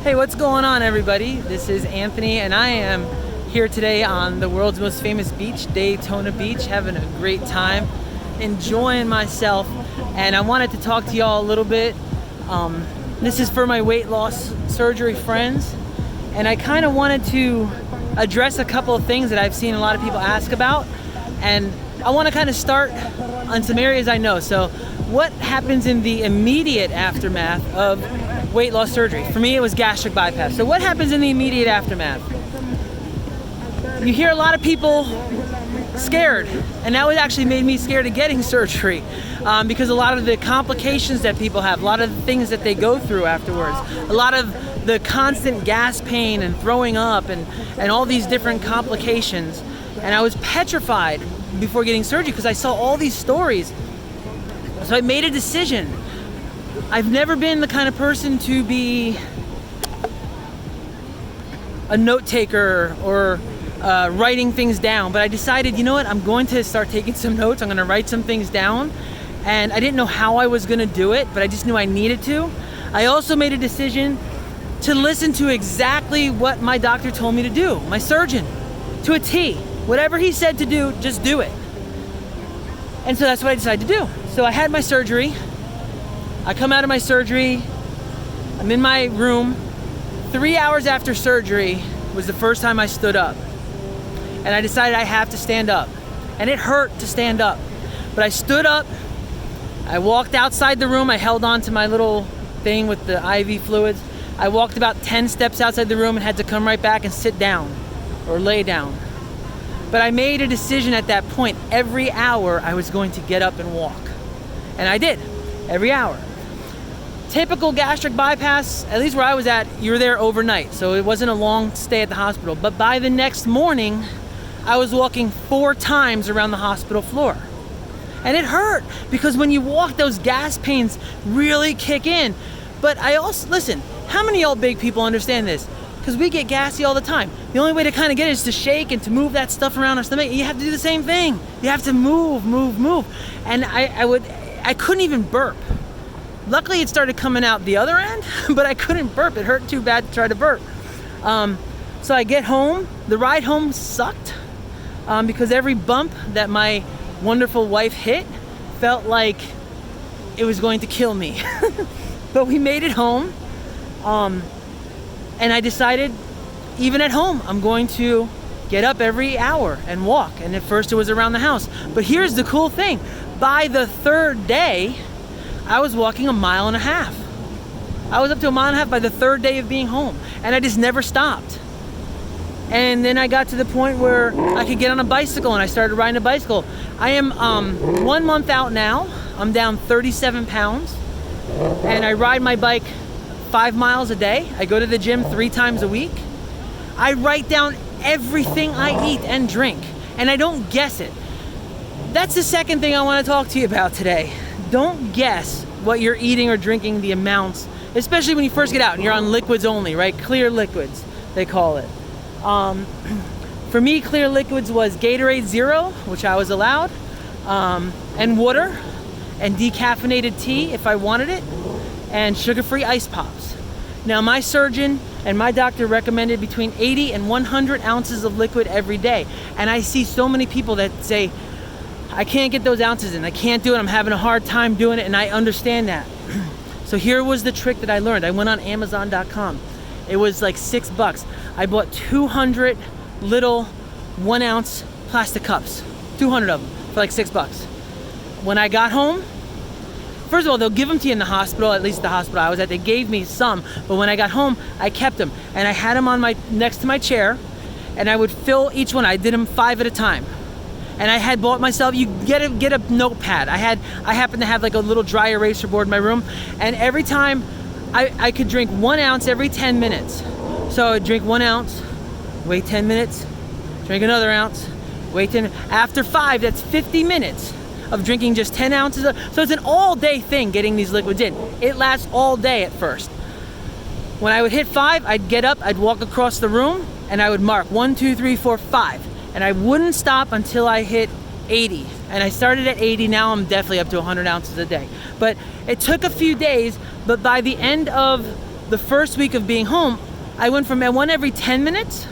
Hey, what's going on, everybody? This is Anthony, and I am here today on the world's most famous beach, Daytona Beach, having a great time, enjoying myself. And I wanted to talk to y'all a little bit. This is for my weight loss surgery friends, and I kind of wanted to address a couple of things that I've seen a lot of people ask about, and I want to kind of start on some areas I know. So what happens in the immediate aftermath of weight loss surgery? For me, it was gastric bypass. So what happens in the immediate aftermath? You hear a lot of people scared, and that was actually made me scared of getting surgery, because a lot of the complications that people have, a lot of the things that they go through afterwards, a lot of the constant gas pain and throwing up and all these different complications. And I was petrified before getting surgery because I saw all these stories. So I made a decision. I've never been the kind of person to be a note taker or writing things down, but I decided, you know what, I'm going to start taking some notes. I'm going to write some things down, and I didn't know how I was going to do it, but I just knew I needed to. I also made a decision to listen to exactly what my doctor told me to do, my surgeon, to a T. Whatever he said to do, just do it. And so that's what I decided to do. So I had my surgery. I come out of my surgery. I'm in my room. 3 hours after surgery was the first time I stood up. And I decided I have to stand up. And it hurt to stand up. But I stood up. I walked outside the room. I held on to my little thing with the IV fluids. I walked about 10 steps outside the room and had to come right back and sit down or lay down. But I made a decision at that point. Every hour I was going to get up and walk. And I did, every hour. Typical gastric bypass, at least where I was at, you were there overnight. So it wasn't a long stay at the hospital. But by the next morning, I was walking 4 times around the hospital floor. And it hurt because when you walk, those gas pains really kick in. But I also, listen, how many of y'all big people understand this? Because we get gassy all the time. The only way to kind of get it is to shake and to move that stuff around our stomach. You have to do the same thing. You have to move. And I couldn't even burp. Luckily, it started coming out the other end, but I couldn't burp. It hurt too bad to try to burp. So I get home. The ride home sucked because every bump that my wonderful wife hit felt like it was going to kill me. But we made it home. And I decided, even at home, I'm going to get up every hour and walk. And at first it was around the house. But here's the cool thing. By the 3rd day, I was walking 1.5 miles. I was up to 1.5 miles by the 3rd day of being home. And I just never stopped. And then I got to the point where I could get on a bicycle, and I started riding a bicycle. I am 1 month out now. I'm down 37 pounds. And I ride my bike 5 miles a day. I go to the gym 3 times a week. I write down everything I eat and drink, and I don't guess it. That's the second thing I want to talk to you about today. Don't guess what you're eating or drinking, the amounts, especially when you first get out and you're on liquids only, right? Clear liquids, they call it. For me, clear liquids was Gatorade Zero, which I was allowed, and water, and decaffeinated tea if I wanted it, and sugar-free ice pops. Now, my surgeon and my doctor recommended between 80 and 100 ounces of liquid every day. And I see so many people that say, I can't get those ounces in. I can't do it. I'm having a hard time doing it, and I understand that. So here was the trick that I learned. I went on Amazon.com. It was like $6. I bought 200 little 1 ounce plastic cups, 200 of them for like $6. When I got home, first of all, they'll give them to you in the hospital, at least the hospital I was at. They gave me some, but when I got home, I kept them. And I had them on next to my chair, and I would fill each one. I did them 5 at a time. And I had bought myself, you get a notepad. I happened to have like a little dry eraser board in my room, and every time I could drink 1 ounce every 10 minutes. So I would drink 1 ounce, wait 10 minutes, drink another ounce, wait 10 minutes. After 5, that's 50 minutes of drinking just 10 ounces. So it's an all-day thing getting these liquids in. It lasts all day at first. When I would hit 5, I'd get up, I'd walk across the room, and I would mark 1, 2, 3, 4, 5. And I wouldn't stop until I hit 80. And I started at 80, now I'm definitely up to 100 ounces a day. But it took a few days, but by the end of the first week of being home, I went from one every 10 minutes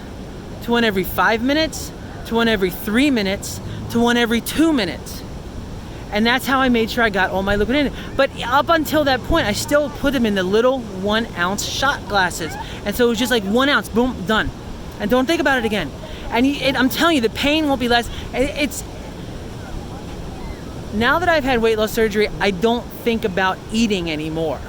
to one every 5 minutes to one every 3 minutes to one every 2 minutes. And that's how I made sure I got all my liquid in it. But up until that point, I still put them in the little 1 ounce shot glasses. And so it was just like 1 ounce, boom, done. And don't think about it again. And I'm telling you, the pain won't be less. It's now that I've had weight loss surgery, I don't think about eating anymore,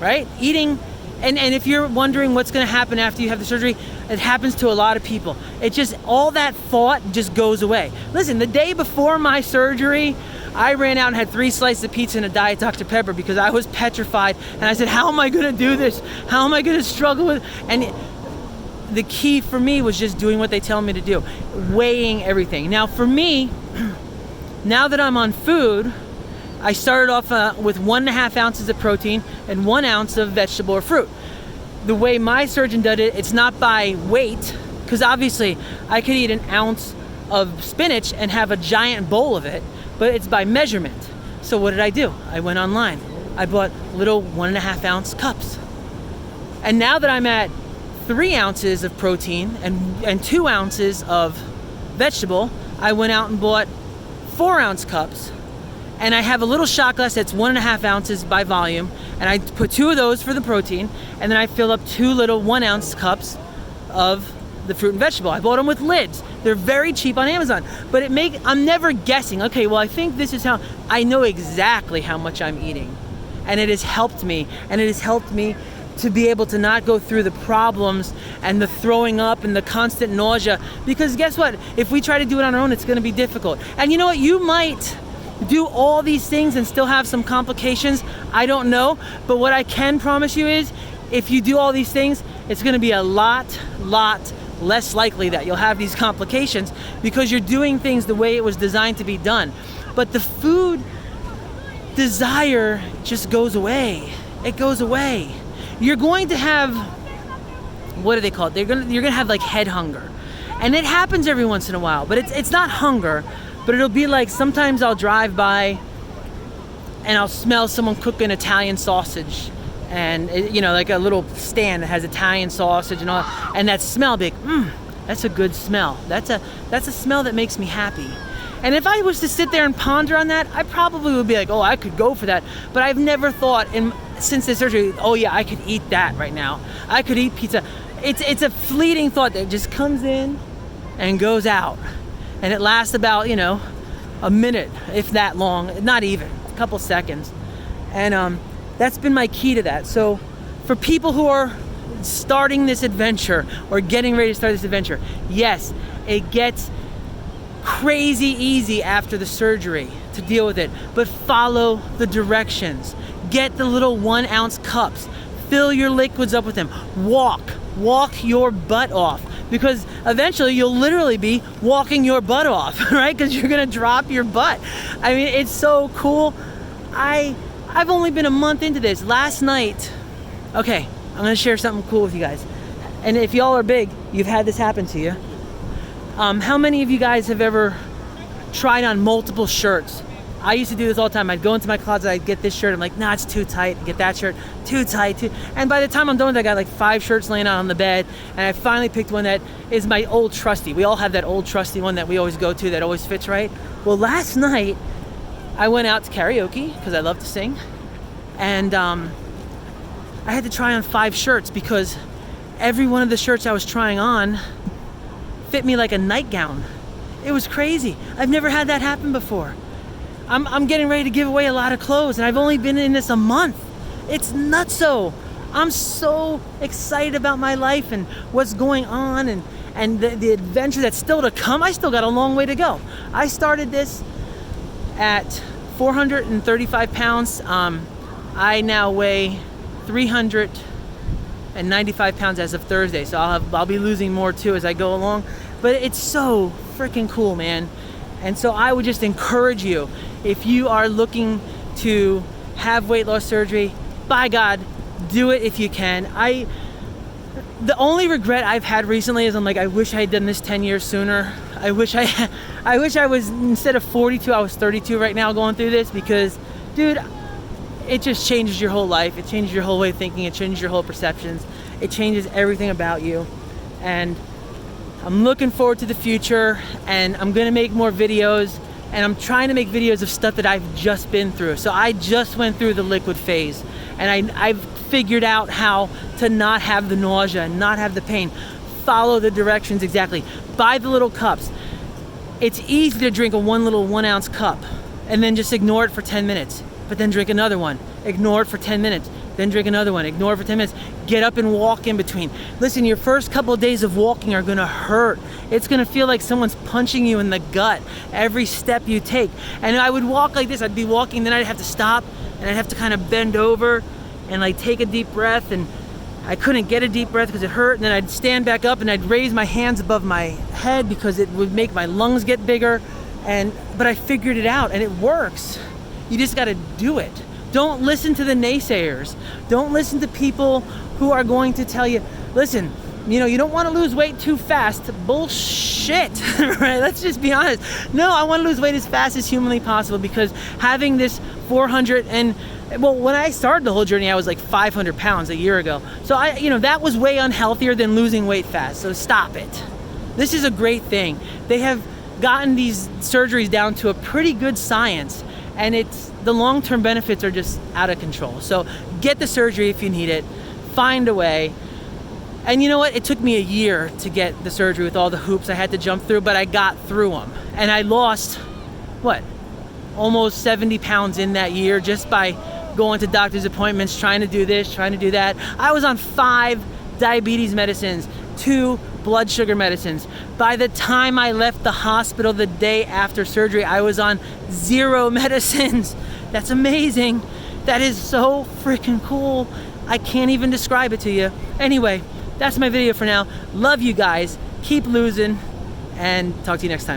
right? Eating, and if you're wondering what's gonna happen after you have the surgery, it happens to a lot of people. It just, all that thought just goes away. Listen, the day before my surgery, I ran out and had 3 slices of pizza and a Diet Dr. Pepper because I was petrified. And I said, how am I gonna do this? How am I gonna struggle with, and the key for me was just doing what they tell me to do, weighing everything. Now for me, now that I'm on food, I started off with 1.5 ounces of protein and 1 ounce of vegetable or fruit. The way my surgeon did it, it's not by weight, because obviously I could eat 1 ounce of spinach and have a giant bowl of it, but it's by measurement. So what did I do? I went online. I bought little 1.5 ounce cups. And now that I'm at 3 ounces of protein and 2 ounces of vegetable, I went out and bought 4 ounce cups, and I have a little shot glass that's 1.5 ounces by volume, and I put 2 of those for the protein, and then I fill up 2 little 1 ounce cups of the fruit and vegetable. I bought them with lids. They're very cheap on Amazon, but I'm never guessing, okay, well, I think this is how, I know exactly how much I'm eating, and it has helped me, to be able to not go through the problems and the throwing up and the constant nausea, because guess what? If we try to do it on our own, it's gonna be difficult. And you know what? You might do all these things and still have some complications. I don't know, but what I can promise you is, if you do all these things, it's gonna be a lot less likely that you'll have these complications because you're doing things the way it was designed to be done. But the food desire just goes away. It goes away. You're going to have, what do they call it? You're gonna have like head hunger. And it happens every once in a while, but it's not hunger, but it'll be like, sometimes I'll drive by and I'll smell someone cooking Italian sausage, and like a little stand that has Italian sausage and all, and that smell, big, that's a good smell. That's a smell that makes me happy. And if I was to sit there and ponder on that, I probably would be like, oh, I could go for that. But I've never thought since the surgery, oh yeah, I could eat that right now. I could eat pizza. It's a fleeting thought that just comes in and goes out. And it lasts about, a minute, if that long, not even, a couple seconds. And that's been my key to that. So for people who are starting this adventure or getting ready to start this adventure, yes, it gets crazy easy after the surgery to deal with it, but follow the directions. Get the little 1 ounce cups, fill your liquids up with them, walk your butt off, because eventually you'll literally be walking your butt off, right? Because you're gonna drop your butt. I mean, it's so cool. I've only been a month into this. Last night, okay, I'm gonna share something cool with you guys. And if y'all are big, you've had this happen to you. How many of you guys have ever tried on multiple shirts? I used to do this all the time. I'd go into my closet, I'd get this shirt, I'm like, nah, it's too tight. Get that shirt, too tight. And by the time I'm done with it, I got like 5 shirts laying out on the bed, and I finally picked one that is my old trusty. We all have that old trusty one that we always go to that always fits right. Well, last night, I went out to karaoke, because I love to sing, and I had to try on 5 shirts because every one of the shirts I was trying on fit me like a nightgown. It was crazy. I've never had that happen before. I'm getting ready to give away a lot of clothes, and I've only been in this a month. It's nutso. I'm so excited about my life and what's going on and the adventure that's still to come. I still got a long way to go. I started this at 435 pounds. I now weigh 395 pounds as of Thursday, so I'll be losing more too as I go along. But it's so freaking cool, man. And so I would just encourage you, if you are looking to have weight loss surgery, by God, do it if you can. The only regret I've had recently is I'm like, I wish I had done this 10 years sooner. I wish I was, instead of 42, I was 32 right now going through this, because, dude, it just changes your whole life. It changes your whole way of thinking. It changes your whole perceptions. It changes everything about you. And I'm looking forward to the future, and I'm gonna make more videos, and I'm trying to make videos of stuff that I've just been through. So I just went through the liquid phase, and I've figured out how to not have the nausea and not have the pain. Follow the directions exactly. Buy the little cups. It's easy to drink a one 1 ounce cup and then just ignore it for 10 minutes, but then drink another one. Ignore it for 10 minutes, then drink another one. Ignore it for 10 minutes. Get up and walk in between. Listen, your first couple of days of walking are gonna hurt. It's gonna feel like someone's punching you in the gut every step you take. And I would walk like this. I'd be walking, then I'd have to stop, and I'd have to kind of bend over and like take a deep breath, and I couldn't get a deep breath because it hurt, and then I'd stand back up and I'd raise my hands above my head because it would make my lungs get bigger. But I figured it out, and it works. You just gotta do it. Don't listen to the naysayers. Don't listen to people who are going to tell you, listen, you know, you don't want to lose weight too fast. Bullshit, right? Let's just be honest. No, I want to lose weight as fast as humanly possible, because having this 400 and, well, when I started the whole journey, I was like 500 pounds a year ago. So that was way unhealthier than losing weight fast. So stop it. This is a great thing. They have gotten these surgeries down to a pretty good science, and the long-term benefits are just out of control. So get the surgery if you need it. Find a way. And you know what? It took me a year to get the surgery with all the hoops I had to jump through, but I got through them. And I lost, almost 70 pounds in that year just by going to doctor's appointments, trying to do this, trying to do that. I was on 5 diabetes medicines, 2 blood sugar medicines. By the time I left the hospital the day after surgery, I was on 0 medicines. That's amazing. That is so freaking cool. I can't even describe it to you. Anyway, that's my video for now. Love you guys. Keep losing, and talk to you next time.